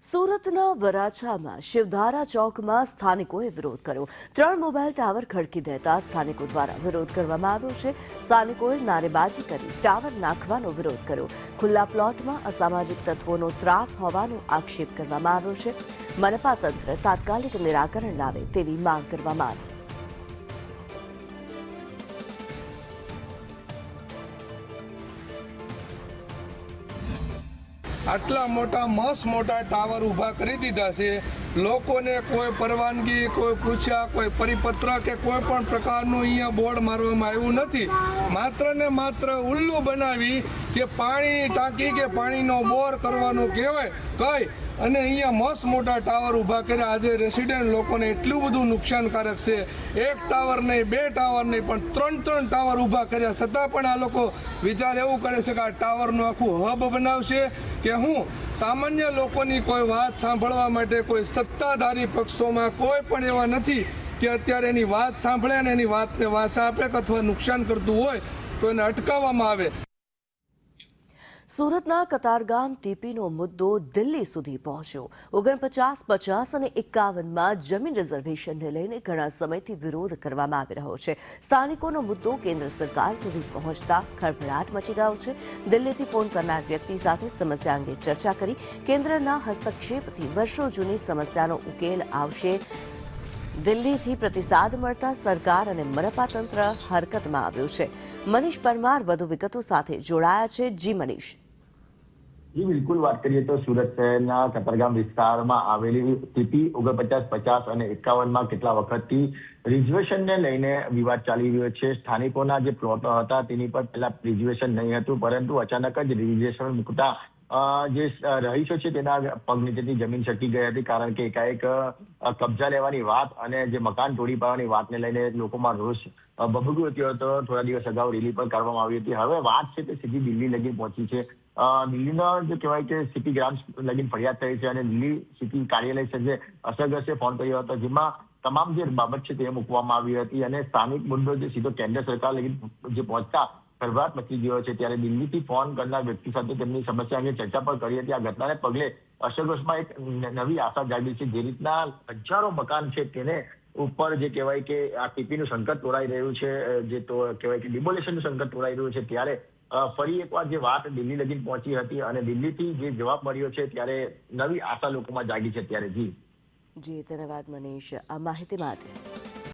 સુરતના વરાછામાં શિવધારા ચોકમાં સ્થાનિકોએ વિરોધ કર્યો। 3 મોબાઈલ ટાવર ખડકી દેતા સ્થાનિકો દ્વારા વિરોધ કરવામાં આવ્યો છે। સ્થાનિકોએ નારેબાજી કરી ટાવર નાખવાનો વિરોધ કર્યો। ખુલ્લા પ્લોટમાં અસામાજિક તત્વોનો ત્રાસ હોવાનો આક્ષેપ કરવામાં આવ્યો છે। મનપા તંત્ર તાત્કાલિક નિરાકરણ લાવે તેવી માંગ કરવામાં આવી। આટલા મોટા મોટા ટાવર ઊભા કરી દીધા છે। લોકોને કોઈ પરવાનગી, કોઈ પૂછ્યા, કોઈ પરિપત્ર કે કોઈ પણ પ્રકારનું અહીંયા બોર્ડ મારવામાં આવ્યું નથી। માત્ર ને માત્ર ઉલ્લુ બનાવી કે પાણીની ટાંકી કે પાણીનો બોર કરવાનું કહેવાય કઈ અને અહીંયા મોટા ટાવર ઊભા કર્યા। આજે રેસિડેન્ટ લોકોને એટલું બધું નુકસાનકારક છે। એક ટાવર નહીં, 2 ટાવર નહીં, પણ 3 ટાવર ઊભા કર્યા છતાં પણ આ લોકો વિચાર એવું કરે છે કે આ ટાવરનું આખું હબ બનાવશે કે હું સામાન્ય લોકોની કોઈ વાત સાંભળવા માટે કોઈ સત્તાધારી પક્ષોમાં કોઈ પણ એવા નથી કે અત્યારે એની વાત સાંભળે અને એની વાતને વાંસા આપે કે અથવા નુકસાન કરતું હોય તો એને અટકાવવામાં આવે। સુરતના કતારગામ ટીપીનો મુદ્દો દિલ્હી સુધી પહોંચ્યો। 49, 50 અને 51માં જમીન રિઝર્વેશનને લઈને ઘણા સમયથી વિરોધ કરવામાં આવી રહ્યો છે। સ્થાનિકોનો મુદ્દો કેન્દ્ર સરકાર સુધી પહોંચતા ખળભળાટ મચી ગયો છે। દિલ્હીથી ફોન કરનાર વ્યક્તિ સાથે સમસ્યા અંગે ચર્ચા કરી કેન્દ્રના હસ્તક્ષેપથી વર્ષો જૂની સમસ્યાનો ઉકેલ આવશે। દિલ્હીથી પ્રતિસાદ મળતા સરકાર અને મનપા તંત્ર હરકતમાં આવ્યું છે। મનીષ પરમાર વધુ વિગતો સાથે જોડાયા છે। જી મનીષ। જી બિલકુલ, વાત કરીએ તો સુરત શહેરના કતારગામ વિસ્તારમાં આવેલી ટીપી 49, 50 અને 51માં કેટલા વખતથી રિઝર્વેશનને લઈને વિવાદ ચાલી રહ્યો છે। સ્થાનિકોના જે પ્લોટો હતા તેની પર પહેલા રિઝર્વેશન નહીં હતું, પરંતુ અચાનક જ રિઝર્વેશન મૂકતા જે રહીશો છે તેના પગ નીચેની જમીન છટકી ગઈ હતી, કારણ કે એકાએક કબજા લેવાની વાત અને જે મકાન તોડી પાડવાની વાતને લઈને લોકોમાં રોષ ભભૂકી ઉઠ્યો હતો। થોડા દિવસ અગાઉ રેલી પણ કરવામાં આવી હતી। હવે વાત છે તે સીધી દિલ્હી લગી પહોંચી છે। દિલ્હીનો જે કહેવાય કે સિટી ગ્રામ લગીન ફરિયાદ થઈ છે અને દિલ્હી સિટી કાર્યાલય છે જે અસરગ્રસ્તે ફોન કર્યો હતો, જેમાં તમામ જે બાબત છે તે મૂકવામાં આવી હતી અને સ્થાનિક મુદ્દો જે સીધો કેન્દ્ર સરકાર લગી જે પહોંચતા ખળભળાટ મચી ગયો છે। ત્યારે દિલ્હીથી ફોન કરનાર વ્યક્તિ સાથે તેમની સમસ્યા અંગે ચર્ચા પણ કરી હતી। આ ઘટનાને પગલે અસરગ્રસ્તમાં એક નવી આશા જાગી છે। જે રીતના હજારો મકાન છે તેને ઉપર જે કહેવાય કે આ ટીપીનું સંકટ તોડાઈ રહ્યું છે, જે તો કહેવાય કે ડિમોલેશનનું સંકટ તોડાઈ રહ્યું છે, ત્યારે ફરી એકવાર જે વાત દિલ્હી લગી પહોંચી હતી અને દિલ્હીથી જે જવાબ મળ્યો છે ત્યારે નવી આશા લોકોમાં જાગી છે। ત્યારે જી ધન્યવાદ મનીષ આ માહિતી માટે।